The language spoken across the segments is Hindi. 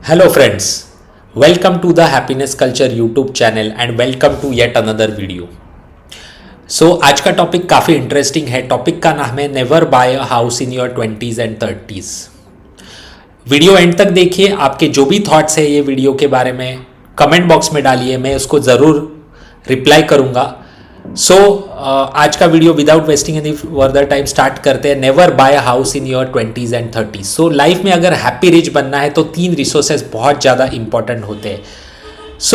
Hello friends, welcome to the Happiness Culture YouTube channel and welcome to yet another video. आज का टॉपिक काफ़ी इंटरेस्टिंग है। टॉपिक का नाम है never buy a house in your 20s and 30s। Video end तक देखिए। आपके जो भी थॉट्स है ये वीडियो के बारे में कमेंट बॉक्स में डालिए, मैं उसको ज़रूर रिप्लाई करूँगा। आज का video without wasting any further time start करते हैं। Never buy a house in your 20s and 30s। Life में अगर हैप्पी रिच बनना है तो 3 रिसोर्सेज बहुत ज़्यादा इंपॉर्टेंट होते हैं।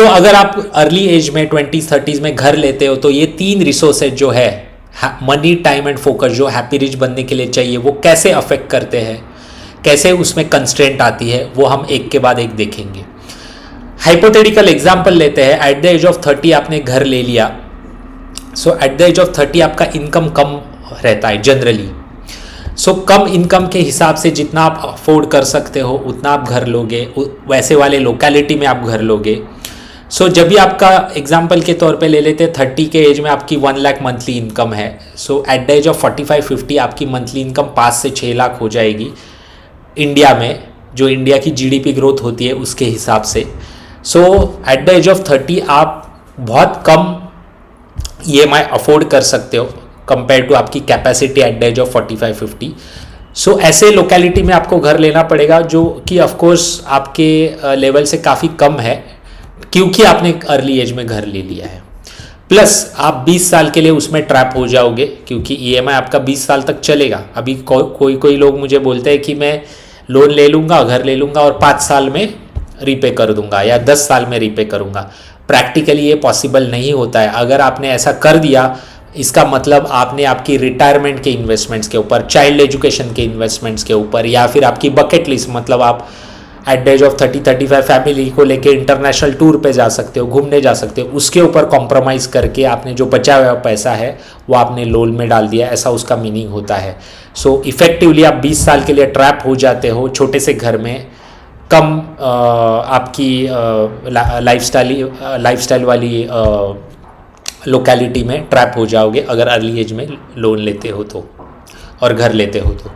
अगर आप अर्ली एज में 20s 30s में घर लेते हो तो ये 3 रिसोर्सेज जो है मनी, टाइम एंड फोकस, जो हैप्पी रिच बनने के लिए चाहिए, वो कैसे अफेक्ट करते हैं, कैसे उसमें कंस्ट्रेंट आती है, वो हम एक के बाद एक देखेंगे। हाइपोथेटिकल एग्जाम्पल लेते हैं। एट द एज ऑफ 30 आपने घर ले लिया। एट द एज ऑफ 30 आपका इनकम कम रहता है जनरली। कम इनकम के हिसाब से जितना आप अफोर्ड कर सकते हो उतना आप घर लोगे, वैसे वाले लोकेलिटी में आप घर लोगे। जब भी आपका एग्जाम्पल के तौर पे ले लेते हैं, 30 के एज में आपकी 1 लाख मंथली इनकम है। एट द एज ऑफ 45-50 आपकी मंथली इनकम 5 से 6 लाख हो जाएगी इंडिया में, जो इंडिया की जीडीपी ग्रोथ होती है उसके हिसाब से। एट द एज ऑफ 30 आप बहुत कम EMI अफोर्ड कर सकते हो कंपेयर टू आपकी capacity at the age of 45-50। ऐसे लोकेलिटी में आपको घर लेना पड़ेगा जो कि ऑफकोर्स आपके लेवल से काफ़ी कम है, क्योंकि आपने अर्ली एज में घर ले लिया है। प्लस आप 20 साल के लिए उसमें ट्रैप हो जाओगे, क्योंकि EMI आपका 20 साल तक चलेगा। अभी कोई लोग मुझे बोलते हैं कि मैं लोन ले लूँगा, घर ले लूँगा और 5 साल में रीपे कर दूंगा या 10 साल में रीपे करूँगा। प्रैक्टिकली ये पॉसिबल नहीं होता है। अगर आपने ऐसा कर दिया, इसका मतलब आपने आपकी रिटायरमेंट के इन्वेस्टमेंट्स के ऊपर, चाइल्ड एजुकेशन के इन्वेस्टमेंट्स के ऊपर, या फिर आपकी बकेट लिस्ट, मतलब आप at the age of 30-35 family को लेके इंटरनेशनल टूर पे जा सकते हो, घूमने जा सकते हो, उसके ऊपर कॉम्प्रोमाइज़ करके आपने जो बचा हुआ पैसा है वो आपने लोन में डाल दिया, ऐसा उसका मीनिंग होता है। इफेक्टिवली आप 20 साल के लिए ट्रैप हो जाते हो छोटे से घर में, कम आपकी लाइफस्टाइल वाली लोकेलिटी में ट्रैप हो जाओगे अगर अर्ली एज में लोन लेते हो तो, और घर लेते हो तो।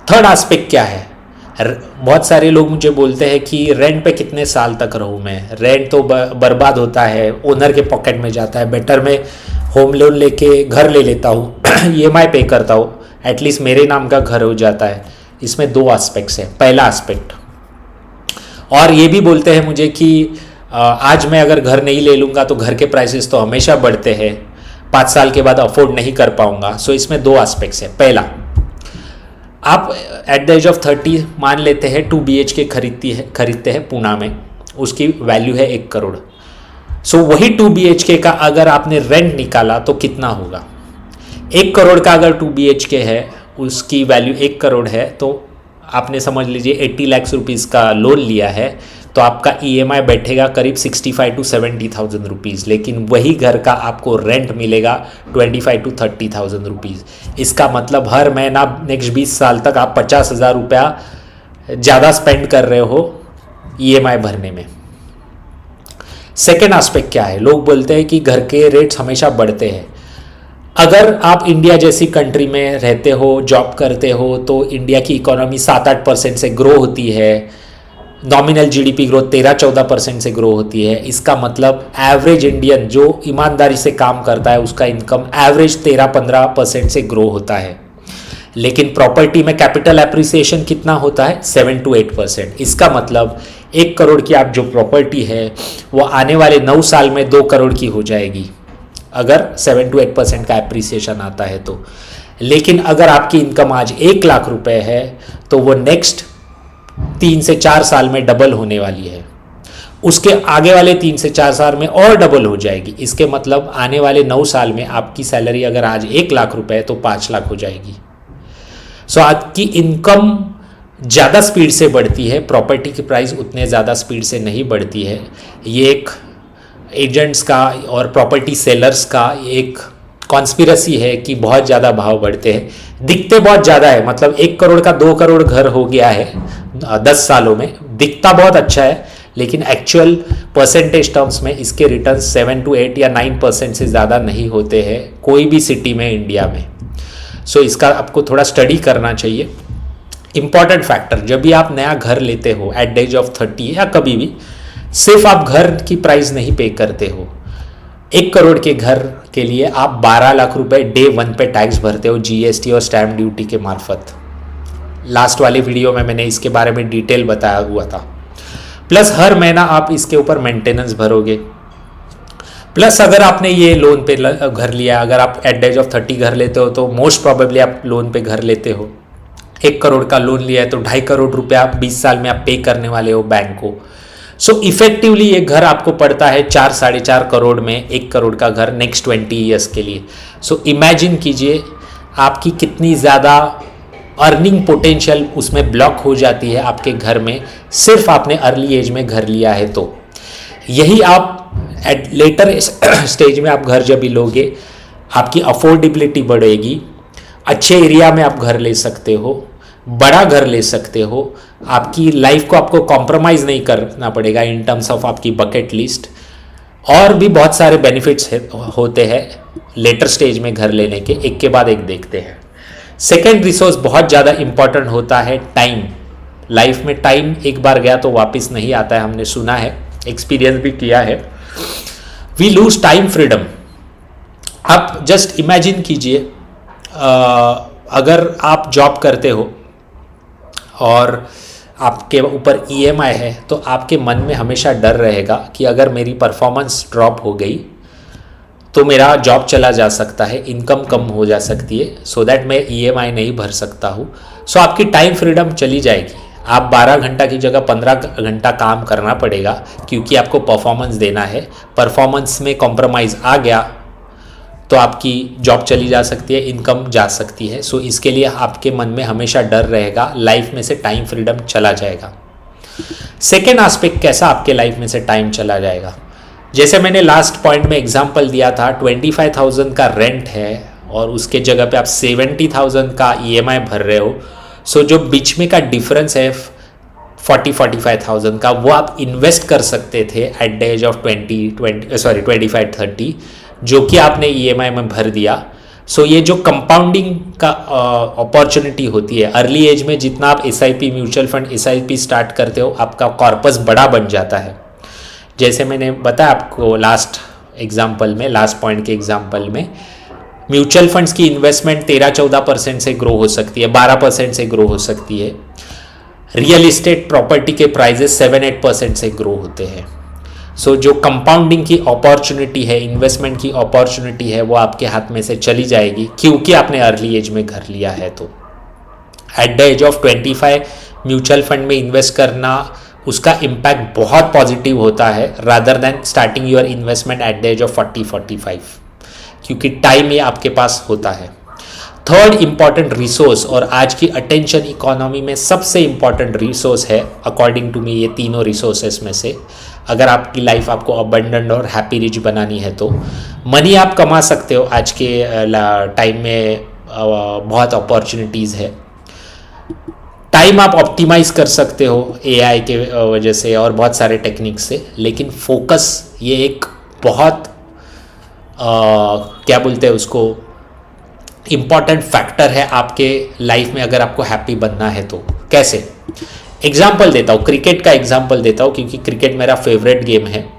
थर्ड एस्पेक्ट क्या है? बहुत सारे लोग मुझे बोलते हैं कि रेंट पे कितने साल तक रहूँ मैं, रेंट तो बर्बाद होता है, ओनर के पॉकेट में जाता है, बेटर मैं होम लोन लेके घर ले लेता हूँ EMI पे करता हूँ, एटलीस्ट मेरे नाम का घर हो जाता है। इसमें 2 एस्पेक्ट्स हैं। पहला एस्पेक्ट, और ये भी बोलते हैं मुझे कि आज मैं अगर घर नहीं ले लूँगा तो घर के प्राइसेस तो हमेशा बढ़ते हैं, 5 साल के बाद अफोर्ड नहीं कर पाऊँगा। इसमें 2 एस्पेक्ट्स हैं। पहला, आप एट द एज ऑफ 30 मान लेते हैं 2 BHK खरीदते हैं पुणे में, उसकी वैल्यू है 1 करोड़। वही 2 BHK का अगर आपने रेंट निकाला तो कितना होगा? 1 करोड़ का अगर 2 BHK है, उसकी वैल्यू 1 करोड़ है, तो आपने समझ लीजिए 80 लाख रुपीज़ का लोन लिया है, तो आपका EMI बैठेगा करीब 65 to 70,000 रुपीज़। लेकिन वही घर का आपको रेंट मिलेगा 25 to 30,000 रुपीज़। इसका मतलब हर महीना नेक्स्ट 20 साल तक आप 50,000 रुपया ज़्यादा स्पेंड कर रहे हो EMI भरने में। सेकेंड एस्पेक्ट क्या है? लोग बोलते हैं कि घर के रेट्स हमेशा बढ़ते हैं। अगर आप इंडिया जैसी कंट्री में रहते हो, जॉब करते हो, तो इंडिया की इकोनॉमी 7-8% से ग्रो होती है, नॉमिनल GDP ग्रोथ 13-14% से ग्रो होती है। इसका मतलब एवरेज इंडियन जो ईमानदारी से काम करता है उसका इनकम एवरेज 13-15% से ग्रो होता है। लेकिन प्रॉपर्टी में कैपिटल एप्रिसिएशन कितना होता है? 7 to 8%। इसका मतलब 1 करोड़ की आप जो प्रॉपर्टी है वो आने वाले 9 साल में 2 करोड़ की हो जाएगी, अगर 7 to 8% का एप्रिसिएशन आता है तो। लेकिन अगर आपकी इनकम आज 1 लाख रुपए है तो वो नेक्स्ट 3 से 4 साल में डबल होने वाली है, उसके आगे वाले 3 से 4 साल में और डबल हो जाएगी। इसके मतलब आने वाले 9 साल में आपकी सैलरी अगर आज 1 लाख रुपए है तो 5 लाख हो जाएगी। आपकी इनकम ज़्यादा स्पीड से बढ़ती है, प्रॉपर्टी की प्राइस उतने ज़्यादा स्पीड से नहीं बढ़ती है। ये एक एजेंट्स का और प्रॉपर्टी सेलर्स का एक कॉन्स्पिरसी है कि बहुत ज़्यादा भाव बढ़ते हैं। दिखते बहुत ज़्यादा है, मतलब 1 करोड़ का 2 करोड़ घर हो गया है 10 सालों में, दिखता बहुत अच्छा है, लेकिन एक्चुअल परसेंटेज टर्म्स में इसके रिटर्न 7 to 8 या 9% से ज़्यादा नहीं होते हैं कोई भी सिटी में इंडिया में। इसका आपको थोड़ा स्टडी करना चाहिए। इंपॉर्टेंट फैक्टर, जब भी आप नया घर लेते हो एट द एज ऑफ 30 या कभी भी, सिर्फ आप घर की प्राइस नहीं पे करते हो। 1 करोड़ के घर के लिए आप 12 लाख रुपए डे 1 पे टैक्स भरते हो जीएसटी और स्टैम्प ड्यूटी के मार्फत। लास्ट वाले वीडियो में मैंने इसके बारे में डिटेल बताया हुआ था। प्लस हर महीना आप इसके ऊपर मेंटेनेंस भरोगे। प्लस अगर आपने ये लोन पे घर लिया, अगर आप एट द एज ऑफ 30 घर लेते हो तो मोस्ट प्रोबेबली आप लोन पे घर लेते हो। 1 करोड़ का लोन लिया है तो 2.5 करोड़ रुपया आप 20 साल में आप पे करने वाले हो बैंक को। सो इफेक्टिवली ये घर आपको पड़ता है 4-4.5 करोड़ में, 1 करोड़ का घर नेक्स्ट 20 ईयर्स के लिए। सो इमेजिन कीजिए आपकी कितनी ज़्यादा अर्निंग पोटेंशियल उसमें ब्लॉक हो जाती है आपके घर में, सिर्फ आपने अर्ली एज में घर लिया है तो। यही आप एट लेटर स्टेज में आप घर जब भी लोगे, आपकी अफोर्डेबिलिटी बढ़ेगी, अच्छे एरिया में आप घर ले सकते हो, बड़ा घर ले सकते हो, आपकी लाइफ को आपको कॉम्प्रोमाइज़ नहीं करना पड़ेगा इन टर्म्स ऑफ आपकी बकेट लिस्ट, और भी बहुत सारे बेनिफिट्स होते हैं लेटर स्टेज में घर लेने के। एक के बाद एक देखते हैं। सेकेंड रिसोर्स बहुत ज़्यादा इंपॉर्टेंट होता है टाइम। लाइफ में टाइम एक बार गया तो वापस नहीं आता है, हमने सुना है, एक्सपीरियंस भी किया है। We lose time freedom. आप जस्ट इमेजिन कीजिए, अगर आप जॉब करते हो और आपके ऊपर ईएमआई है तो आपके मन में हमेशा डर रहेगा कि अगर मेरी परफॉर्मेंस ड्रॉप हो गई तो मेरा जॉब चला जा सकता है, इनकम कम हो जा सकती है, सो दैट मैं ईएमआई नहीं भर सकता हूँ। सो आपकी टाइम फ्रीडम चली जाएगी। आप 12 घंटा की जगह 15 घंटा काम करना पड़ेगा क्योंकि आपको परफॉर्मेंस देना है। परफॉर्मेंस में कॉम्प्रोमाइज़ आ गया तो आपकी जॉब चली जा सकती है, इनकम जा सकती है। सो इसके लिए आपके मन में हमेशा डर रहेगा, लाइफ में से टाइम फ्रीडम चला जाएगा। सेकेंड एस्पेक्ट कैसा आपके लाइफ में से टाइम चला जाएगा, जैसे मैंने लास्ट पॉइंट में एग्जांपल दिया था, 25,000 का रेंट है और उसके जगह पे आप 70,000 का ईएमआई भर रहे हो। सो जो बीच में का डिफरेंस है 40-45,000 का, वो आप इन्वेस्ट कर सकते थे एट द एज ऑफ 25-30, जो कि आपने ईएमआई में भर दिया। सो ये जो कंपाउंडिंग का अपॉर्चुनिटी होती है अर्ली एज में, जितना आप SIP, mutual fund SIP start करते हो, आपका कॉर्पस बड़ा बन जाता है। जैसे मैंने बताया आपको लास्ट एग्जाम्पल में, लास्ट पॉइंट के एग्जाम्पल में, म्यूचुअल फंड्स की इन्वेस्टमेंट 13-14% से ग्रो हो सकती है, 12% से ग्रो हो सकती है। रियल इस्टेट प्रॉपर्टी के प्राइजेस 7-8% से ग्रो होते हैं। सो जो कंपाउंडिंग की अपॉर्चुनिटी है, इन्वेस्टमेंट की अपॉर्चुनिटी है, वो आपके हाथ में से चली जाएगी क्योंकि आपने अर्ली एज में घर लिया है। तो at the age of 25 mutual fund में इन्वेस्ट करना, उसका इम्पैक्ट बहुत पॉजिटिव होता है rather than starting your investment at the age of 40-45, क्योंकि टाइम ये आपके पास होता है। थर्ड इंपॉर्टेंट रिसोर्स, और आज की अटेंशन इकोनॉमी में सबसे इंपॉर्टेंट रिसोर्स है अकॉर्डिंग टू मी, ये तीनों रिसोर्सेस में से, अगर आपकी लाइफ आपको अबंडेंट और हैप्पी रिच बनानी है तो मनी आप कमा सकते हो। आज के टाइम में बहुत अपॉर्चुनिटीज़ है। टाइम आप ऑप्टिमाइज कर सकते हो एआई के वजह से और बहुत सारे टेक्निक्स से, लेकिन फोकस ये एक बहुत क्या बोलते हैं उसको, इम्पॉर्टेंट फैक्टर है आपके लाइफ में अगर आपको हैप्पी बनना है तो। कैसे? एग्जाम्पल देता हूँ, क्रिकेट का एग्जाम्पल देता हूँ क्योंकि क्रिकेट मेरा फेवरेट गेम है।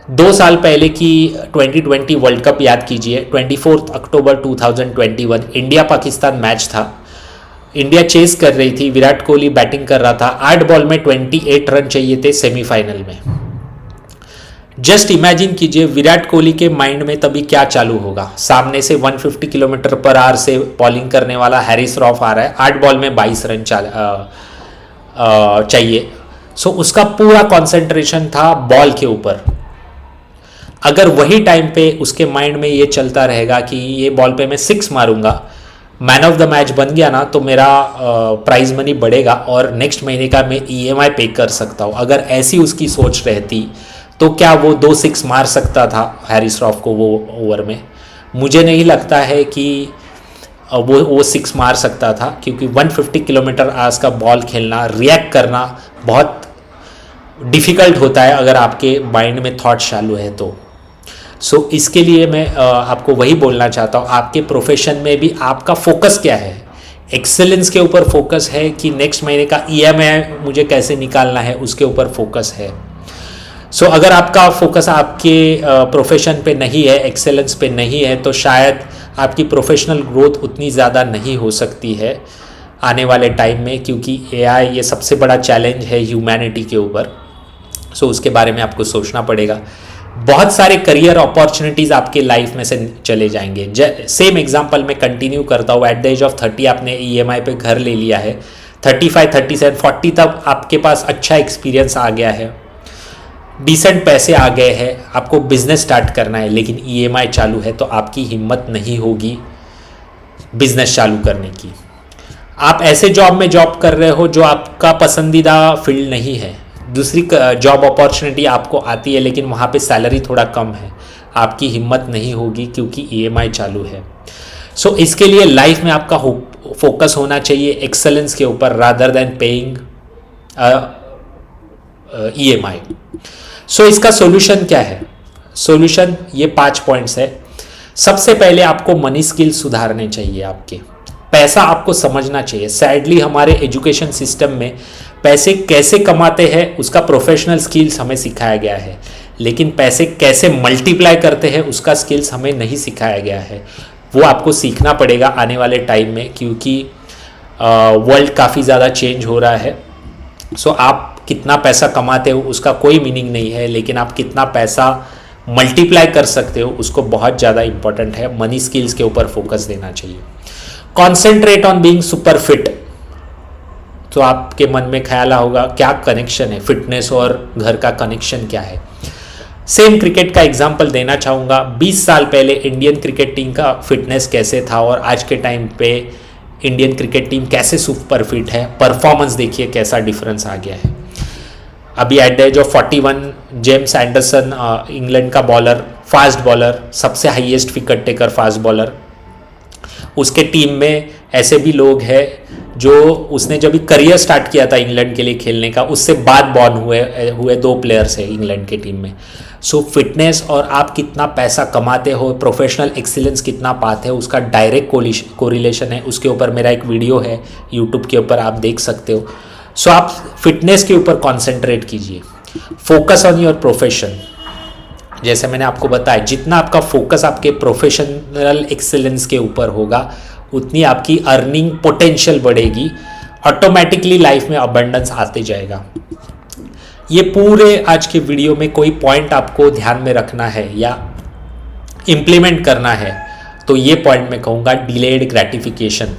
2 साल पहले की 2020 वर्ल्ड कप याद कीजिए, 24 अक्टूबर 2021 इंडिया पाकिस्तान मैच था। इंडिया चेस कर रही थी, विराट कोहली बैटिंग कर रहा था, 8 बॉल में 28 रन चाहिए थे सेमीफाइनल में। जस्ट इमेजिन कीजिए विराट कोहली के माइंड में तभी क्या चालू होगा। सामने से 150 किलोमीटर पर आवर से बॉलिंग करने वाला हैरिस रॉफ आ रहा है, 8 बॉल में 22 रन चाहिए। सो उसका पूरा कंसंट्रेशन था बॉल के ऊपर। अगर वही टाइम पे उसके माइंड में ये चलता रहेगा कि ये बॉल पे मैं 6 मारूंगा, मैन ऑफ द मैच बन गया ना, तो मेरा प्राइज मनी बढ़ेगा और नेक्स्ट महीने का मैं ईएमआई पे कर सकता हूँ। अगर ऐसी उसकी सोच रहती तो क्या वो 2 6 मार सकता था हैरिस रॉफ को वो ओवर में? मुझे नहीं लगता है कि वो 6 मार सकता था, क्योंकि 150 किलोमीटर आवर्स का बॉल खेलना, रिएक्ट करना बहुत डिफ़िकल्ट होता है अगर आपके माइंड में थॉट चालू है तो। सो इसके लिए मैं आपको वही बोलना चाहता हूँ, आपके प्रोफेशन में भी आपका फोकस क्या है, एक्सेलेंस के ऊपर फोकस है कि नेक्स्ट महीने का EMI मुझे कैसे निकालना है, उसके ऊपर फोकस है। सो अगर आपका फोकस आपके प्रोफेशन पे नहीं है, एक्सेलेंस पे नहीं है, तो शायद आपकी प्रोफेशनल ग्रोथ उतनी ज़्यादा नहीं हो सकती है आने वाले टाइम में, क्योंकि AI ये सबसे बड़ा चैलेंज है ह्यूमैनिटी के ऊपर। सो उसके बारे में आपको सोचना पड़ेगा। बहुत सारे करियर अपॉर्चुनिटीज़ आपके लाइफ में से चले जाएंगे। सेम एग्जांपल मैं कंटिन्यू करता हूँ। एट द एज ऑफ 30 आपने EMI पे घर ले लिया है, 35, 37, 40 तक आपके पास अच्छा एक्सपीरियंस आ गया है, डिसेंट पैसे आ गए हैं, आपको बिजनेस स्टार्ट करना है, लेकिन EMI चालू है, तो आपकी हिम्मत नहीं होगी बिजनेस चालू करने की। आप ऐसे जॉब में जॉब कर रहे हो जो आपका पसंदीदा फील्ड नहीं है, दूसरी जॉब अपॉर्चुनिटी आपको आती है लेकिन वहाँ पे सैलरी थोड़ा कम है, आपकी हिम्मत नहीं होगी क्योंकि EMI चालू है। सो इसके लिए लाइफ में आपका फोकस होना चाहिए एक्सेलेंस के ऊपर रादर देन पेइंग EMI। सो इसका सॉल्यूशन क्या है? सॉल्यूशन ये 5 पॉइंट्स है। सबसे पहले आपको मनी स्किल सुधारने चाहिए। आपके पैसा आपको समझना चाहिए। सैडली हमारे एजुकेशन सिस्टम में पैसे कैसे कमाते हैं उसका प्रोफेशनल स्किल्स हमें सिखाया गया है, लेकिन पैसे कैसे मल्टीप्लाई करते हैं उसका स्किल्स हमें नहीं सिखाया गया है। वो आपको सीखना पड़ेगा आने वाले टाइम में, क्योंकि वर्ल्ड काफ़ी ज़्यादा चेंज हो रहा है। सो आप कितना पैसा कमाते हो उसका कोई मीनिंग नहीं है, लेकिन आप कितना पैसा मल्टीप्लाई कर सकते हो उसको बहुत ज़्यादा इंपॉर्टेंट है। मनी स्किल्स के ऊपर फोकस देना चाहिए। Concentrate on being super fit. तो आपके मन में ख्याल होगा क्या कनेक्शन है, फिटनेस और घर का कनेक्शन क्या है। सेम क्रिकेट का एग्जांपल देना चाहूँगा। 20 साल पहले इंडियन क्रिकेट टीम का फिटनेस कैसे था और आज के टाइम पे इंडियन क्रिकेट टीम कैसे सुपर फिट है। परफॉर्मेंस देखिए कैसा डिफरेंस आ गया है। अभी at the age of 41 James Anderson England का बॉलर, फास्ट बॉलर, सबसे highest wicket taker fast bowler, उसके टीम में ऐसे भी लोग हैं जो उसने जब भी करियर स्टार्ट किया था इंग्लैंड के लिए खेलने का, उससे बाद बॉर्न हुए 2 प्लेयर्स हैं इंग्लैंड के टीम में। सो फिटनेस और आप कितना पैसा कमाते हो, प्रोफेशनल एक्सीलेंस कितना पाते हो, उसका डायरेक्ट कोरिलेशन है। उसके ऊपर मेरा एक वीडियो है यूट्यूब के ऊपर, आप देख सकते हो। सो आप फिटनेस के ऊपर कॉन्सेंट्रेट कीजिए। Focus on your profession. जैसे मैंने आपको बताया, जितना आपका फोकस आपके प्रोफेशनल एक्सीलेंस के ऊपर होगा उतनी आपकी अर्निंग पोटेंशियल बढ़ेगी। ऑटोमेटिकली लाइफ में अबंडेंस आते जाएगा। ये पूरे आज के वीडियो में कोई पॉइंट आपको ध्यान में रखना है या इम्प्लीमेंट करना है तो ये पॉइंट मैं कहूँगा डिलेड ग्रेटिफिकेशन।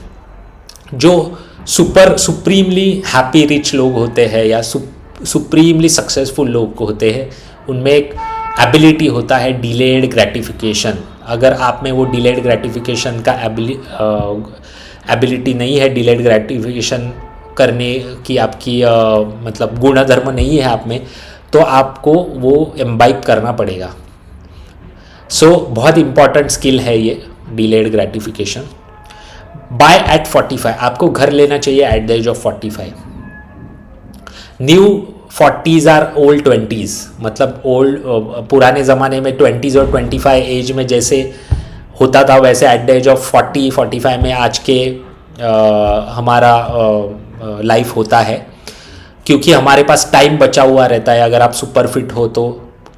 जो सुप्रीमली हैप्पी रिच लोग होते हैं या सुप्रीमली सक्सेसफुल लोग होते हैं, उनमें एक एबिलिटी होता है डिलेड ग्रेटिफिकेशन। अगर आप में वो डिलेड ग्रेटिफिकेशन का एबिलिटी नहीं है, डिलेड ग्रेटिफिकेशन करने की आपकी मतलब गुणधर्म नहीं है आप में, तो आपको वो एम्बाइब करना पड़ेगा। सो बहुत इंपॉर्टेंट स्किल है ये डिलेड ग्रेटिफिकेशन। बाय एट 45, आपको घर लेना चाहिए at the age of 45। New 40s are old 20s, मतलब ओल्ड पुराने ज़माने में 20s और 25 एज में जैसे होता था वैसे एट द एज ऑफ 40-45 में आज के हमारा लाइफ होता है, क्योंकि हमारे पास टाइम बचा हुआ रहता है। अगर आप सुपर फिट हो तो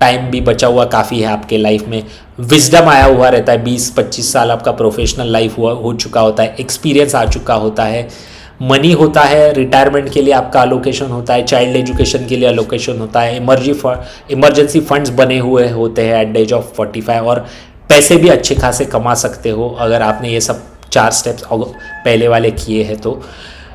टाइम भी बचा हुआ काफ़ी है आपके लाइफ में। विजडम आया हुआ रहता है। 20-25 साल आपका प्रोफेशनल लाइफ हो चुका होता है, एक्सपीरियंस आ चुका होता है, मनी होता है, रिटायरमेंट के लिए आपका अलोकेशन होता है, चाइल्ड एजुकेशन के लिए अलोकेशन होता है, इमरजेंसी फंड्स बने हुए होते हैं एट द एज ऑफ 45, और पैसे भी अच्छे खासे कमा सकते हो अगर आपने ये सब 4 स्टेप्स पहले वाले किए हैं तो।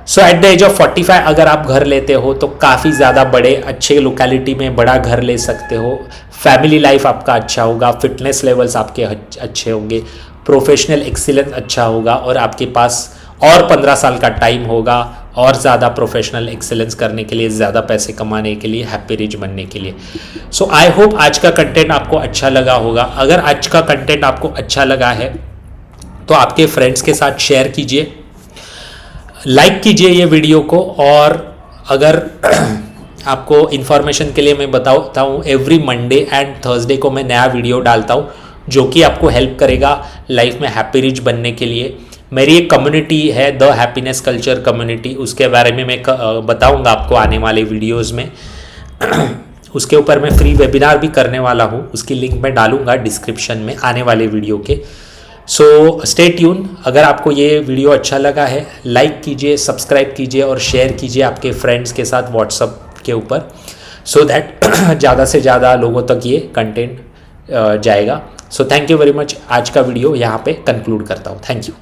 सो एट द एज ऑफ 45 अगर आप घर लेते हो तो काफ़ी ज़्यादा बड़े अच्छे लोकेलिटी में बड़ा घर ले सकते हो। फैमिली लाइफ आपका अच्छा होगा, फिटनेस लेवल्स आपके अच्छे होंगे, प्रोफेशनल एक्सीलेंस अच्छा होगा, और आपके पास और 15 साल का टाइम होगा और ज़्यादा प्रोफेशनल एक्सीलेंस करने के लिए, ज़्यादा पैसे कमाने के लिए, हैप्पी रिच बनने के लिए। सो आई होप आज का कंटेंट आपको अच्छा लगा होगा। अगर आज का कंटेंट आपको अच्छा लगा है तो आपके फ्रेंड्स के साथ शेयर कीजिए, लाइक कीजिए ये वीडियो को। और अगर आपको इन्फॉर्मेशन के लिए मैं बताता हूँ, एवरी मंडे एंड थर्सडे को मैं नया वीडियो डालता हूँ जो कि आपको हेल्प करेगा लाइफ में हैप्पी रिच बनने के लिए। मेरी एक कम्युनिटी है द हैप्पीनेस कल्चर कम्युनिटी, उसके बारे में मैं बताऊंगा आपको आने वाले वीडियोस में। उसके ऊपर मैं फ्री वेबिनार भी करने वाला हूँ, उसकी लिंक मैं डालूंगा डिस्क्रिप्शन में आने वाले वीडियो के। So stay tune. अगर आपको ये वीडियो अच्छा लगा है लाइक कीजिए, सब्सक्राइब कीजिए और शेयर कीजिए आपके फ्रेंड्स के साथ व्हाट्सएप के ऊपर, सो दैट ज़्यादा से ज़्यादा लोगों तक ये कंटेंट जाएगा। So thank you very much. आज का वीडियो यहाँ पे कंक्लूड करता हूँ। Thank you.